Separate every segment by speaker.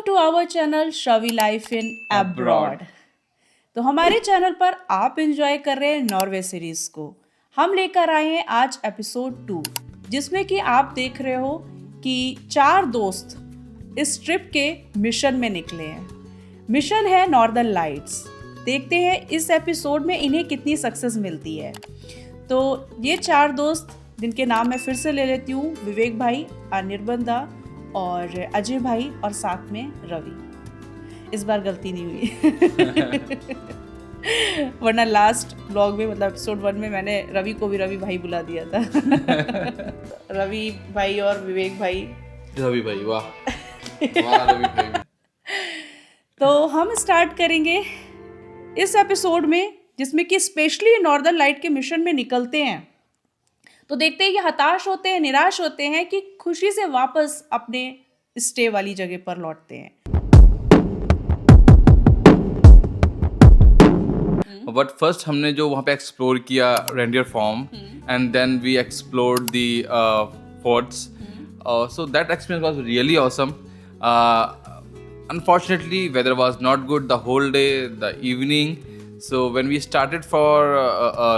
Speaker 1: To our channel Shravi life in abroad. तो हमारे channel पर आप एंजॉय कर रहे हैं नॉर्वे सीरीज को। हम लेकर आए हैं आज एपिसोड 2, जिसमें कि आप देख रहे हो कि 4 दोस्त इस ट्रिप के मिशन में निकले हैं। मिशन है नॉर्दर्न लाइट्स। देखते हैं इस एपिसोड में इन्हें कितनी सक्सेस मिलती है। तो ये 4 दोस्त, जिनके नाम मैं फिर से ले लेती हूँ, विवेक भाई, अनिर्बन दा और अजय भाई और साथ में रवि। इस बार गलती नहीं हुई वरना लास्ट ब्लॉग में, मतलब एपिसोड 1 में, मैंने रवि को भी रवि भाई बुला दिया था रवि भाई और विवेक भाई।
Speaker 2: रवि भाई, वाह वाह रवि भाई।
Speaker 1: तो हम स्टार्ट करेंगे इस एपिसोड में, जिसमें कि स्पेशली नॉर्दर्न लाइट के मिशन में निकलते हैं। तो देखते हैं ये हताश होते हैं, निराश होते हैं कि खुशी से वापस अपने स्टे वाली जगह पर लौटते हैं।
Speaker 2: बट फर्स्ट हमने जो वहाँ पे एक्सप्लोर किया reindeer farm, and then we explored the forts, so that experience was really awesome. Unfortunately, weather was not good the whole day, the evening. So when we started for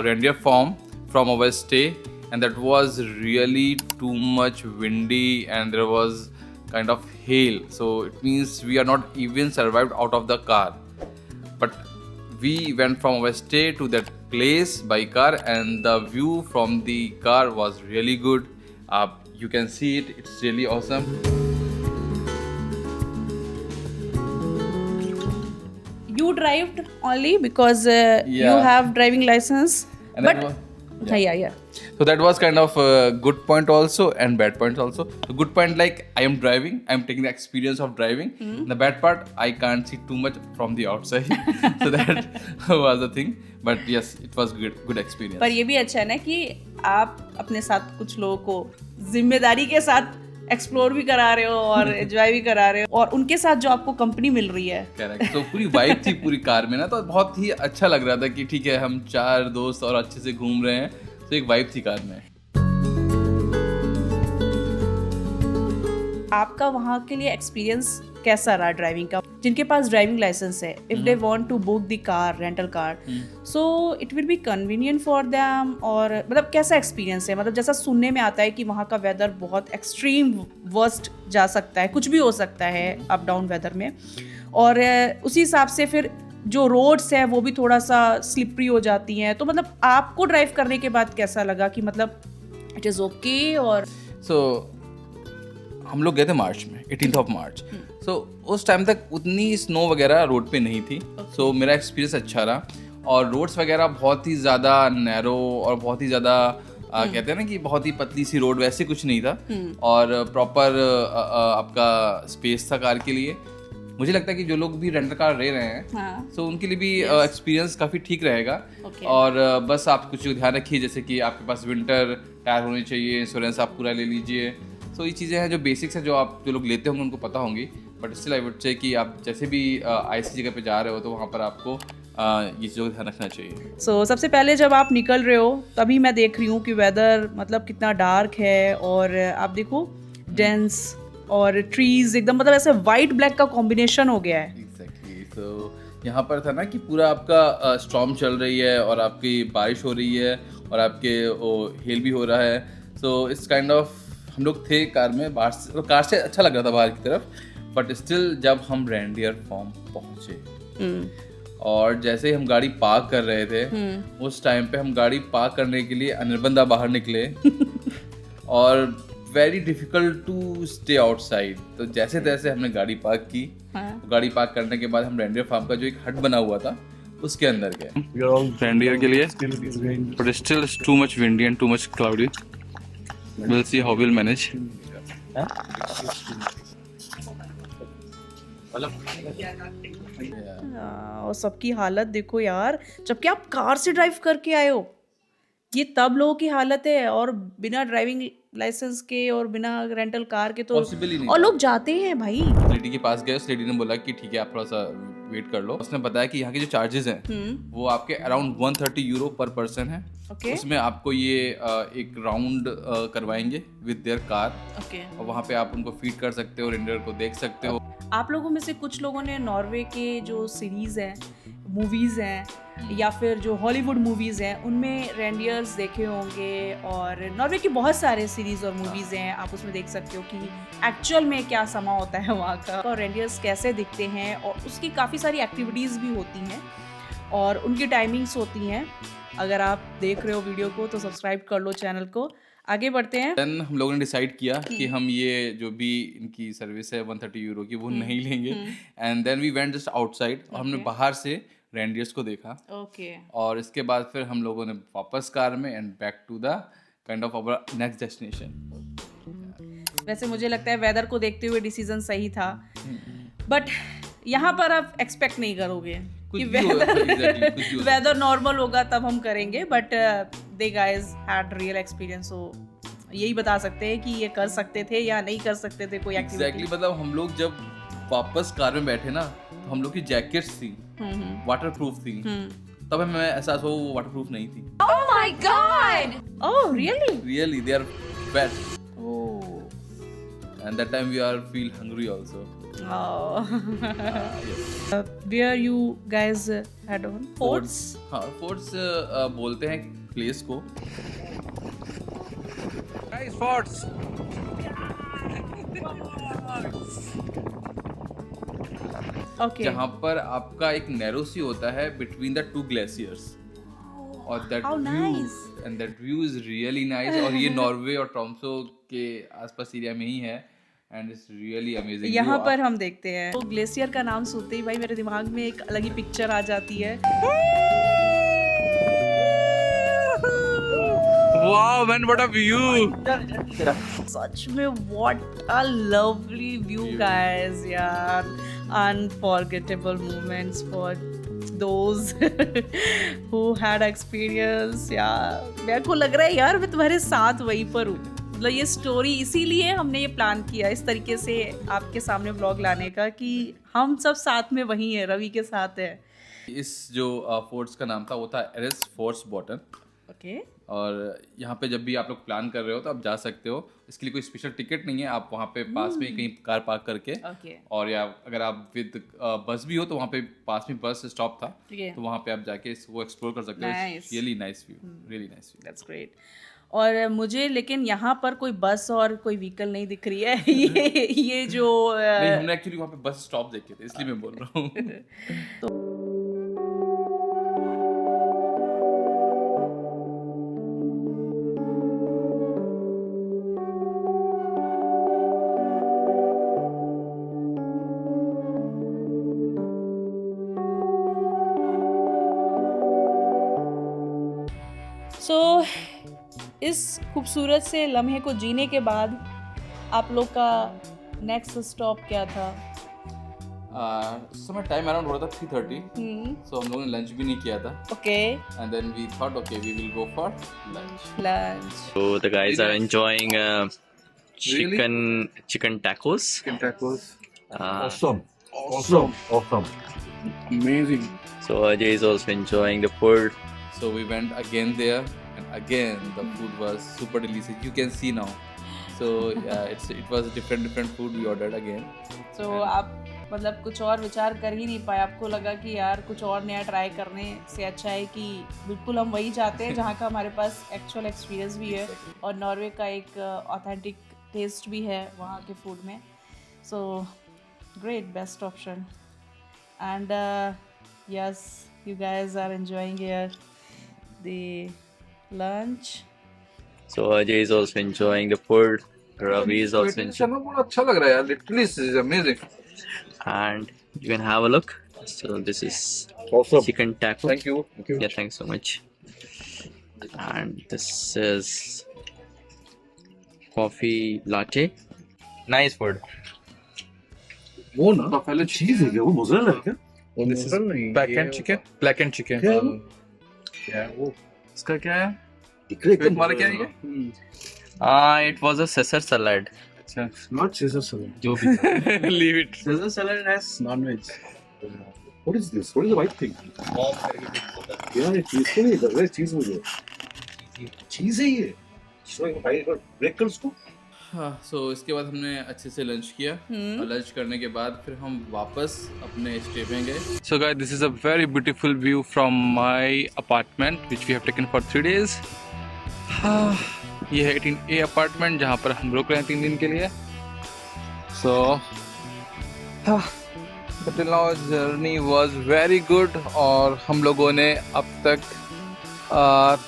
Speaker 2: reindeer farm from our stay, and that was really too much windy, and there was kind of hail. So it means we are not even survived out of the car. But we went from our stay to that place by car, and the view from the car was really good. You can see it. It's really awesome.
Speaker 1: You drived only because you have driving license,
Speaker 2: And
Speaker 1: but yeah.
Speaker 2: So that was kind of a good point also and bad point also. The good point, like, I am driving, I am taking the experience of driving. The bad part, I can't see too much from the outside. So that was the thing. But yes, it was good experience.
Speaker 1: पर ये भी अच्छा है ना कि आप अपने साथ कुछ लोगों को जिम्मेदारी के साथ एक्सप्लोर भी करा रहे हो और एंजॉय भी करा रहे हो, और उनके साथ जो आपको कंपनी मिल रही है।
Speaker 2: करेक्ट। तो पूरी वाइब थी पूरी कार में ना, तो बहुत ही अच्छा लग रहा था कि ठीक है, हम 4 दोस्त और अच्छे से घूम रहे हैं। तो एक वाइब थी कार में।
Speaker 1: आपका वहाँ के लिए एक्सपीरियंस कैसा रहा ड्राइविंग का? जिनके पास ड्राइविंग लाइसेंस है, if they want to book the car, rental car, so it will be convenient for them, और मतलब कैसा एक्सपीरियंस है? मतलब जैसा सुनने में आता है कि वहाँ का वेदर बहुत एक्सट्रीम वर्स्ट जा सकता है, कुछ भी हो सकता है अप डाउन वेदर में, और उसी हिसाब से फिर जो रोड्स हैं वो भी थोड़ा सा स्लिपरी हो जाती हैं। तो मतलब आपको ड्राइव करने के बाद कैसा लगा कि मतलब इट इज़ ओके? और
Speaker 2: हम लोग गए थे मार्च में, 18th of March. सो उस टाइम तक उतनी स्नो वगैरह रोड पे नहीं थी। सो मेरा एक्सपीरियंस अच्छा रहा, और रोड्स वगैरह बहुत ही ज़्यादा नैरो और बहुत ही ज़्यादा कहते हैं ना कि बहुत ही पतली सी रोड, वैसे कुछ नहीं था। और प्रॉपर आपका स्पेस था कार के लिए। मुझे लगता है कि जो लोग भी रेंटल कार ले रहे हैं, सो उनके लिए भी एक्सपीरियंस काफ़ी ठीक रहेगा। और बस आप कुछ ध्यान रखिए, जैसे कि आपके पास विंटर टायर होने चाहिए, इंश्योरेंस आप पूरा ले लीजिए। सो ये चीज़ें हैं जो बेसिक्स हैं, जो लोग लेते होंगे उनको पता होंगी। But still I would say कि आप जैसे भी ऐसी जगह पे जा रहे हो, तो वहाँ पर आपको ये चीज़ों का ध्यान रखना चाहिए।
Speaker 1: सो सबसे पहले जब आप निकल रहे हो, तभी मैं देख रही हूँ कि वेदर मतलब कितना डार्क है, और आप देखो डेंस और ट्रीज एकदम, मतलब ऐसे वाइट ब्लैक का कॉम्बिनेशन हो गया है।
Speaker 2: एग्जैक्टली। तो यहाँ पर था ना कि पूरा आपका स्टॉर्म चल रही है, और आपकी बारिश हो रही है, और आपके हेल भी हो रहा है। सो इट्स काइंड ऑफ, हम लोग थे कार में, बाहर से, तो कार से अच्छा लग रहा था बाहर की तरफ। बट स्टिल जब हम रेंडियर फॉर्म पहुंचे, और जैसे ही हम गाड़ी पार्क कर रहे थे, उस टाइम पे हम गाड़ी पार्क करने के लिए अनिर्बन दा बाहर निकले और very difficult to stay outside. तो जैसे तैसे हमने गाड़ी पार्क की। तो गाड़ी पार्क करने के बाद हम रेंडियर फार्म का जो एक हट बना हुआ था, उसके अंदर गए रेंडियर के लिए। But still too much windy and too much cloudy. We'll see how we'll manage.
Speaker 1: और सबकी हालत देखो यार, जबकि आप कार से ड्राइव करके आए हो। ये तब लोगों की हालत है, और बिना ड्राइविंग लाइसेंस के और बिना रेंटल कार के तो
Speaker 2: पॉसिबल ही नहीं।
Speaker 1: और लोग जाते हैं भाई।
Speaker 2: लेडी के पास गए, उस लेडी ने बोला कि ठीक है, आप थोड़ा सा वेट कर लो। उसने बताया कि यहाँ के जो चार्जेस हैं वो आपके अराउंड 130 यूरो पर पर्सन है। उसमें आपको ये एक राउंड करवाएंगे विद देयर कार, और वहाँ पे आप उनको फीड कर सकते हो, रेंडर को देख सकते हो।
Speaker 1: आप लोगों में से कुछ लोगों ने नॉर्वे के जो सीरीज हैं, मूवीज हैं, या फिर जो हॉलीवुड मूवीज हैं, उनमें रेंडियर्स देखे होंगे, और नॉर्वे की बहुत सारे सीरीज और मूवीज हैं, आप उसमें देख सकते हो कि एक्चुअल में क्या समा होता है वहाँ का, और रेंडियर्स कैसे दिखते हैं, और उसकी काफ़ी सारी एक्टिविटीज़ भी होती हैं और उनकी टाइमिंग्स होती हैं। अगर आप देख रहे हो वीडियो को तो सब्सक्राइब कर लो चैनल को। आगे बढ़ते हैं।
Speaker 2: देन हम लोगों ने डिसाइड किया कि हम ये जो भी इनकी सर्विस है 130 यूरो की वो नहीं लेंगे, and then we went just outside, और हमने बाहर से रेंडियर्स को देखा। और इसके बाद फिर हम लोगों ने वापस कार में and back to the kind of our next destination.
Speaker 1: वैसे मुझे लगता है वेदर को देखते हुए डिसीजन सही था, बट यहाँ पर आप एक्सपेक्ट नहीं करोगे कि वेदर नॉर्मल होगा तब हम करेंगे, but they guys had real experience, so यही बता सकते हैं कि ये कर सकते थे या नहीं कर सकते थे कोई एक्टिविटी।
Speaker 2: एग्जैक्टली, मतलब हम लोग जब वापस कार में बैठे ना, तो हम लोग की जैकेट्स थी वाटरप्रूफ थी, तब हमें एहसास हुआ वो वाटरप्रूफ नहीं थी।
Speaker 1: Oh my God! Oh, really?
Speaker 2: Really, they are wet. Oh. And that time we are feel hungry also.
Speaker 1: Oh. Yes. Where you guys had on forts?
Speaker 2: हाँ, forts बोलते हैं प्लेस को।
Speaker 3: Guys, forts.
Speaker 1: Okay.
Speaker 2: जहाँ पर आपका एक narrow सी होता है बिटवीन द टू ग्लेशियर्स, और that view and that view is really nice. और ये नॉर्वे और ट्रोम्सो के आसपास एरिया में ही है, एंड इट्स रियली अमेजिंग।
Speaker 1: यहाँ पर हम देखते हैं तो ग्लेशियर का नाम सुनते ही भाई मेरे दिमाग में एक अलग ही पिक्चर आ जाती है।
Speaker 3: Wow, man, what a view!
Speaker 1: सच में what a lovely view, guys, यार। Unforgettable moments for those who had experience। यार मेरे को लग रहा है यार मैं तुम्हारे साथ वहीं पर हूँ, मतलब ये स्टोरी इसीलिए हमने ये प्लान किया इस तरीके से आपके सामने व्लॉग लाने का, कि हम सब साथ में वहीं हैं, रवि के साथ है।
Speaker 2: इस जो फोर्ट्स का नाम था वो था एरिस फोर्ट्स बॉटन।
Speaker 1: ओके।
Speaker 2: और यहाँ पे जब भी आप लोग प्लान कर रहे हो तो आप जा सकते हो, इसके लिए कोई स्पेशल टिकट नहीं है, आप वहाँ पे पास में कहीं कार पार्क करके और या अगर आप विद बस भी हो तो वहाँ पे पास में बस स्टॉप था, तो वहाँ पे आप जाके इसको एक्सप्लोर कर सकते हो। Really nice view, really nice view.
Speaker 1: That's great. और मुझे लेकिन यहाँ पर कोई बस और कोई व्हीकल नहीं दिख रही है। ये जो
Speaker 2: नहीं, हमने एक्चुअली वहाँ पे बस स्टॉप देखे थे इसलिए मैं बोल रहा हूँ।
Speaker 1: सो इस खूबसूरत से लम्हे को जीने के बाद आप लोग का नेक्स्ट स्टॉप क्या था?
Speaker 2: समय टाइम अराउंड हो रहा था 3:30, सो हम लोगों ने लंच भी नहीं किया था।
Speaker 1: Okay.
Speaker 2: And then we thought okay we will go for
Speaker 1: lunch.
Speaker 4: So the guys are enjoying chicken tacos.
Speaker 3: Chicken tacos.
Speaker 4: Uh,
Speaker 3: Awesome. Amazing.
Speaker 4: So Ajay is also enjoying the food.
Speaker 2: So we went again there, and again the food was super delicious. You can see now. So it was different food we ordered again.
Speaker 1: So आप मतलब कुछ और विचार कर ही नहीं पाए, आपको लगा कि यार कुछ और नया ट्राई करने से अच्छा है कि बिल्कुल हम वही चाहते हैं जहाँ का हमारे पास एक्चुअल एक्सपीरियंस भी है और नॉर्वे का एक ऑथेंटिक टेस्ट भी है वहाँ के फूड में। So great, best option. And yes, you guys are enjoying here the lunch.
Speaker 4: So Ajay is also enjoying the food. Ravi is also enjoying.
Speaker 3: बहुत अच्छा लग रहा है यार, literally this is amazing.
Speaker 4: And you can have a look. So this is
Speaker 3: Awesome.
Speaker 4: chicken taco.
Speaker 3: Thank you.
Speaker 4: Yeah, thanks so much. And this is coffee latte. Nice food.
Speaker 3: वो ना तो पहले चीज है क्या, वो मोज़रेला है क्या?
Speaker 5: This is blackened chicken.
Speaker 3: क्या है वो?
Speaker 5: इसका क्या है?
Speaker 3: तुम्हारा क्या है ये?
Speaker 4: It was a Caesar salad.
Speaker 5: Not Caesar salad. जो भी.
Speaker 4: Leave it.
Speaker 5: Caesar salad has non-veg.
Speaker 3: What is this? What is the white thing? यार ये चीज तो नहीं लग रहा है चीज मुझे चीज है ये ब्रेक कर उसको
Speaker 2: हाँ, सो इसके बाद हमने अच्छे से लंच किया और लंच करने के बाद फिर हम वापस अपने स्टे पे गए.
Speaker 5: So guys, this is a very beautiful view from my apartment which we have taken for 3 days. ये है 18A अपार्टमेंट जहाँ पर हम रुक रहे हैं 3 दिन के लिए. So till now journey was very good और हम लोगों ने अब तक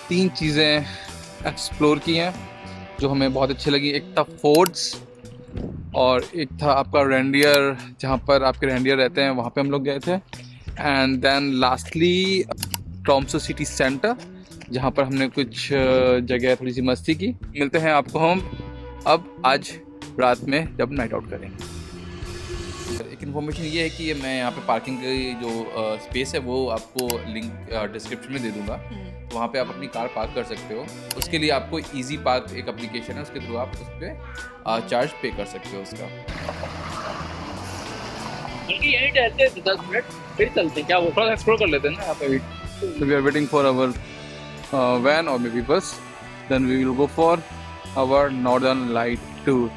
Speaker 5: 3 चीज़ें एक्सप्लोर की हैं जो हमें बहुत अच्छी लगी. एक था फोर्ट्स और एक था आपका रेंडियर जहाँ पर आपके रेंडियर रहते हैं, वहाँ पे हम लोग गए थे. And then lastly Tromso city centre जहाँ पर हमने कुछ जगह थोड़ी सी मस्ती की. मिलते हैं आपको हम अब आज रात में जब नाइट आउट करेंगे.
Speaker 2: एक इन्फॉर्मेशन ये है कि मैं यहाँ पे पार्किंग की जो स्पेस है वो आपको लिंक डिस्क्रिप्शन में दे दूंगा. वहाँ पे आप अपनी कार पार्क कर सकते हो. उसके लिए आपको इजी पार्क एक एप्लीकेशन है, उसके थ्रू आप उस पर चार्ज पे कर सकते हो उसका.
Speaker 5: बल्कि यहीं ठहरते हैं 10 मिनट फिर चलते हैं. क्या वो थोड़ा एक्सप्लोर कर लेते हैं ना यहाँ पे भी. So we are waiting for our van or maybe bus. Then we will go for our Northern Light tour.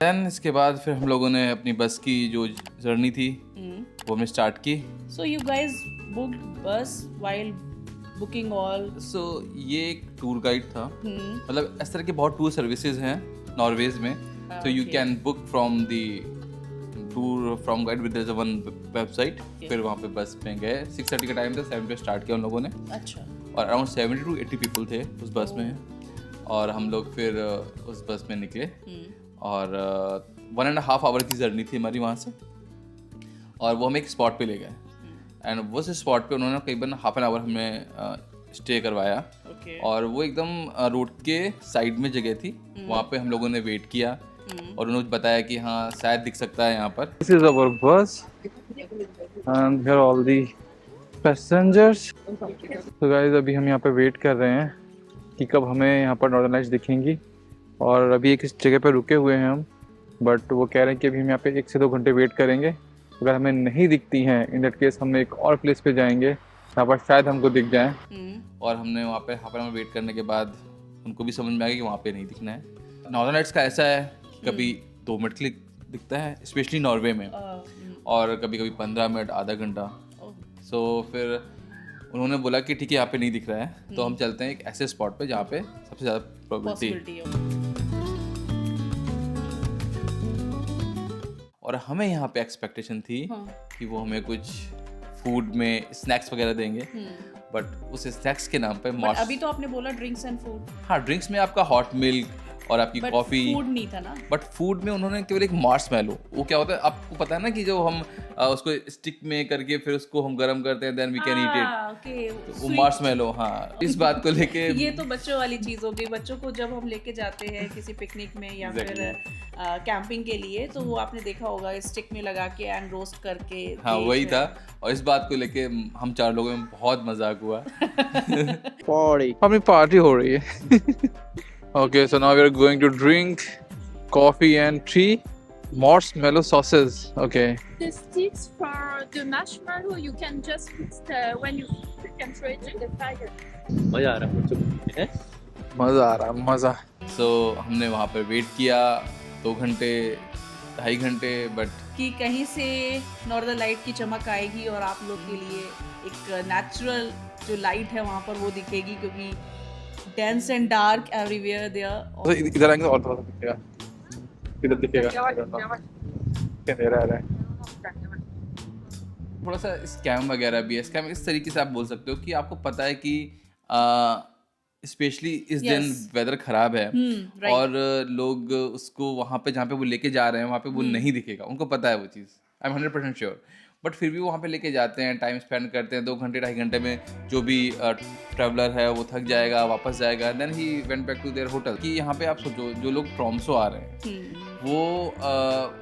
Speaker 2: Then इसके बाद फिर हम लोगों ने अपनी बस की जो जर्नी थी वो हमने स्टार्ट की.
Speaker 1: So you guys booked bus while booking all.
Speaker 2: सो ये एक टूर गाइड था. मतलब इस तरह के बहुत टूर सर्विसेज हैं नॉर्वेज में. So you can book from the tour from guide with one website. फिर वहाँ पे बस में गए. 6:30 का टाइम था, 7 पे स्टार्ट किया उन लोगों ने.
Speaker 1: अच्छा.
Speaker 2: और अराउंड 70 to 80 पीपल थे उस बस में. और हम लोग फिर उस बस में निकले और 1.5 आवर की जर्नी थी हमारी वहाँ से. और वो हम एक स्पॉट पे ले गए. एंड वो से स्पॉट पे उन्होंने करीबन हाफ एन आवर हमें स्टे करवाया. और वो एकदम रोड के साइड में जगह थी. वहाँ पे हम लोगों ने वेट किया और उन्होंने बताया कि हाँ शायद दिख सकता है यहाँ पर.
Speaker 5: This is our bus and here are all the passengers. So guys, अभी हम यहाँ पे वेट कर रहे हैं कि कब हमें यहाँ पर नॉर्दर्न लाइट्स दिखेंगी. और अभी एक इस जगह पे रुके हुए हैं हम, बट वो कह रहे हैं कि अभी हम यहाँ पे 1 से 2 घंटे वेट करेंगे. अगर हमें नहीं दिखती हैं इन दैट केस हम एक और प्लेस पे जाएंगे जहाँ पर शायद हमको दिख जाए.
Speaker 2: और हमने वहाँ पे हाफ एन आवर वेट करने के बाद उनको भी समझ में आ गया कि वहाँ पे नहीं दिखना है. नॉर्दर्न लाइट्स का ऐसा है कि कभी 2 मिनट के लिए दिखता है, स्पेशली नॉर्वे में. और कभी कभी 15 मिनट, आधा घंटा. सो फिर उन्होंने बोला कि ठीक है यहाँ पे नहीं दिख रहा है तो हम चलते हैं एक ऐसे स्पॉट पे जहाँ पे सबसे ज़्यादा प्रोबेबिलिटी है. और हमें यहाँ पे एक्सपेक्टेशन थी कि वो हमें कुछ फूड में स्नैक्स वगैरह देंगे. बट उस स्नैक्स के नाम पे
Speaker 1: अभी तो आपने बोला ड्रिंक्स एंड फूड.
Speaker 2: हाँ, ड्रिंक्स में आपका हॉट मिल्क और आपकी कॉफी.
Speaker 1: फूड नहीं था ना.
Speaker 2: बट फूड में उन्होंने केवल एक मार्शमैलो. वो क्या होता है आपको पता है ना कि जो हम उसको स्टिक में करके फिर उसको हम गर्म करते हैं, then we can eat it. वो मार्शमैलो. हाँ, इस बात को लेके
Speaker 1: ये तो बच्चों वाली चीज हो गई. बच्चों को जब हम लेके जाते हैं किसी पिकनिक में या फिर कैंपिंग के लिए तो वो आपने देखा होगा स्टिक में लगा के एंड रोस्ट करके.
Speaker 2: हाँ, वही था. और इस बात को लेके हम 4 लोगों में बहुत मजाक हुआ.
Speaker 5: हमारी पार्टी हो रही है. Okay, so now we are going to drink coffee and tea. Marshmallow sauces. Okay.
Speaker 6: The sticks for the marshmallow you can just put when you can throw it in the fire.
Speaker 4: मजा आ रहा है मुझे.
Speaker 5: मजा आ रहा है, मजा.
Speaker 2: सो हमने वहाँ पर वेट किया 2 घंटे, 2.5 घंटे. बट
Speaker 1: कि कहीं से नॉर्दर्न लाइट की चमक आएगी और आप लोग के लिए एक नेचुरल जो लाइट है वहाँ पर वो दिखेगी, क्योंकि dense and dark everywhere there.
Speaker 5: इधर आएंगे और थोड़ा दिखेगा. इधर दिखेगा. क्या दे रहा है?
Speaker 2: थोड़ा सा स्कैम वगैरह भी है. स्कैम इस तरीके से आप बोल सकते हो कि आपको पता है कि स्पेशली इस दिन वेदर खराब है और लोग उसको वहाँ पे जहाँ पे वो लेके जा रहे हैं वहाँ पे वो नहीं दिखेगा. उनको पता है वो चीज़. I am 100% sure. बट फिर भी वहाँ पे लेके जाते हैं, टाइम स्पेंड करते हैं. 2 घंटे 2.5 घंटे में जो भी ट्रैवलर है वो थक जाएगा, वापस जाएगा. Then he went back to their hotel. कि यहाँ पे आप सोचो जो लोग ट्रोम्सो आ रहे हैं वो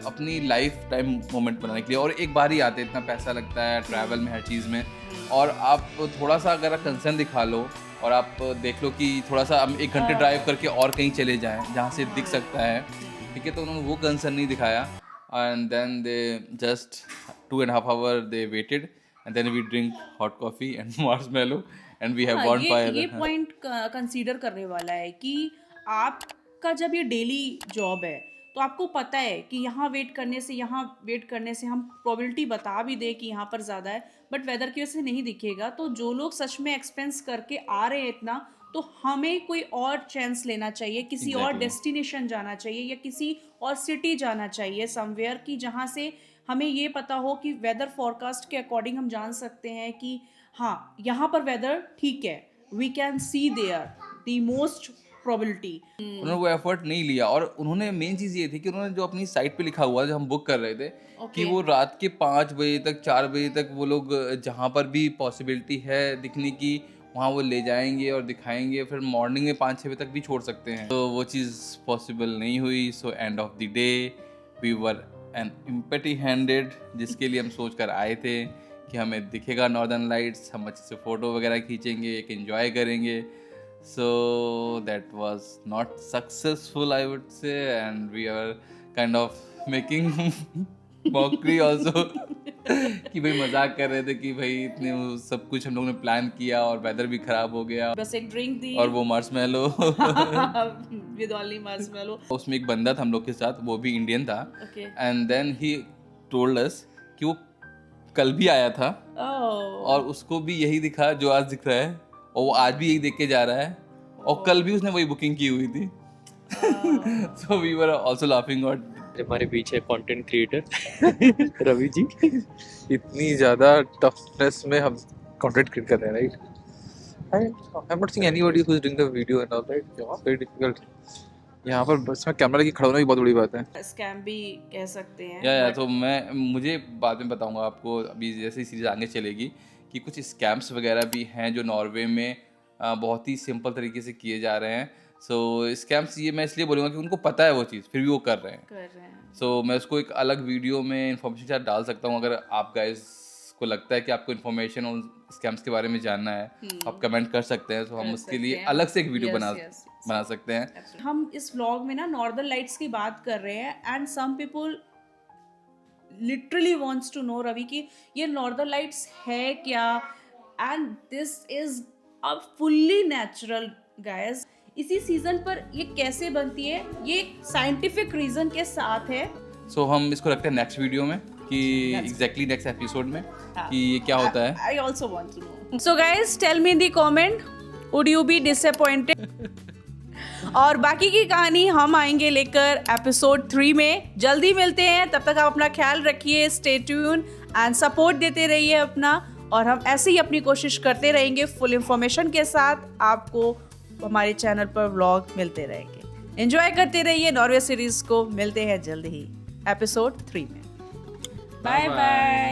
Speaker 2: अपनी लाइफ टाइम मोमेंट बनाने के लिए और एक बार ही आते हैं. इतना पैसा लगता है ट्रैवल में, हर चीज़ में. और आप थोड़ा सा अगर कंसर्न दिखा लो और आप देख लो कि थोड़ा सा हम 1 घंटे ड्राइव करके और कहीं चले जाएं जहाँ से दिख सकता है ठीक है, तो उन्होंने वो कंसर्न नहीं दिखाया and then they just 2.5 hour they waited and then we drink hot coffee and marshmallow and we have bonfire.
Speaker 1: ये पॉइंट कंसीडर करने वाला है कि आपका जब ये डेली जॉब है तो आपको पता है कि यहाँ वेट करने से हम प्रोबेबिलिटी बता भी दे कि यहाँ पर ज़्यादा है, बट वेदर की वजह से नहीं दिखेगा। तो जो लोग सच में एक्सपेंस करके आ रहे हैं इतना, तो हमें कोई और चांस लेना चाहिए, किसी और
Speaker 2: Exactly.
Speaker 1: डेस्टिनेशन जाना चाहिए या किसी और सिटी जाना चाहिए समवेयर, कि जहाँ से हमें ये पता हो कि वेदर फॉरकास्ट के अकॉर्डिंग हम जान सकते हैं कि हाँ यहाँ पर वेदर ठीक है, we can see there the most probability.
Speaker 2: उन्होंने वो एफर्ट नहीं लिया और उन्होंने मेन चीज़ ये थी कि उन्होंने जो अपनी साइट पे लिखा हुआ जो हम बुक कर रहे थे कि वो रात के 5 बजे तक 4 बजे तक वो लोग जहाँ पर भी पॉसिबिलिटी है दिखने की वहाँ वो ले जाएंगे और दिखाएंगे, फिर मॉर्निंग में 5-6 बजे तक भी छोड़ सकते हैं। तो वो चीज़ पॉसिबल नहीं हुई। So end of the day we were an empty handed, जिसके लिए हम सोच कर आए थे कि हमें दिखेगा नॉर्दर्न लाइट्स, हम अच्छे से फ़ोटो वगैरह खींचेंगे, एक एंजॉय करेंगे। So that was not successful, I would say, and we are kind of making mockery also कि भाई मजाक कर रहे थे कि भाई इतने सब कुछ हम लोगों ने प्लान किया और वेदर भी खराब हो गया,
Speaker 1: बस एक ड्रिंक दी
Speaker 2: और वो मार्शमेलो
Speaker 1: विद ओनली मार्शमेलो।
Speaker 2: उसमें एक बंदा था हम लोग के साथ, वो भी इंडियन था,
Speaker 1: okay
Speaker 2: and then he told us कि वो कल भी आया था और उसको भी यही दिखा जो आज दिख रहा है, और वो आज भी यही देख के जा रहा है, और कल भी उसने वही बुकिंग की हुई थी। So we were also laughing out.
Speaker 4: हमारे पीछे कंटेंट क्रिएटर रवि जी।
Speaker 5: इतनी ज़्यादा टफनेस में हम कंटेंट क्रिएट कर रहे हैं, right? I am not seeing anybody who is doing the video and all, right? Very difficult. यहाँ पर बस में कैमरा लेके खड़ा होना भी बहुत बड़ी बात है।
Speaker 1: स्कैम भी कह सकते हैं।
Speaker 2: या तो मुझे बाद में बताऊंगा आपको, अभी जैसे सीरीज आगे चलेगी, कि कुछ स्कैम्स वगैरह भी हैं जो नॉर्वे में बहुत ही सिंपल तरीके से किए जा रहे हैं। सो स्कैम्स ये मैं इसलिए बोलूँगा कि उनको पता है वो चीज़, फिर भी वो कर रहे हैं। सो मैं उसको एक अलग वीडियो में इन्फॉर्मेशन के साथ डाल सकता हूँ। अगर आप गाइस को लगता है कि आपको इन्फॉर्मेशन उन स्कैम्स के बारे में जानना है, आप कमेंट कर सकते हैं, तो हम उसके लिए अलग से एक वीडियो बना सकते हैं।
Speaker 1: हम इस व्लॉग में ना नॉर्दर्न लाइट्स की बात कर रहे हैं, and some people literally wants to know Ravi कि ये नॉर्दर्न लाइट्स है क्या, and this is a fully natural guys. इसी सीजन पर ये कैसे बनती है, ये साइंटिफिक रीजन के साथ है।
Speaker 2: सो हम इसको रखते हैं नेक्स्ट वीडियो में, कि एग्जैक्टली नेक्स्ट एपिसोड में कि ये क्या होता है।
Speaker 1: I also want to know. So guys tell me in the comment, would you be disappointed? और बाकी की कहानी हम आएंगे लेकर एपिसोड 3 में। जल्दी मिलते हैं, तब तक आप अपना ख्याल रखिए, स्टे ट्यून एंड सपोर्ट देते रहिए अपना, और हम ऐसे ही अपनी कोशिश करते रहेंगे फुल इंफॉर्मेशन के साथ। आपको हमारे चैनल पर व्लॉग मिलते रहेंगे। एंजॉय करते रहिए नॉर्वे सीरीज को। मिलते हैं जल्दी ही एपिसोड 3 में। Bye bye.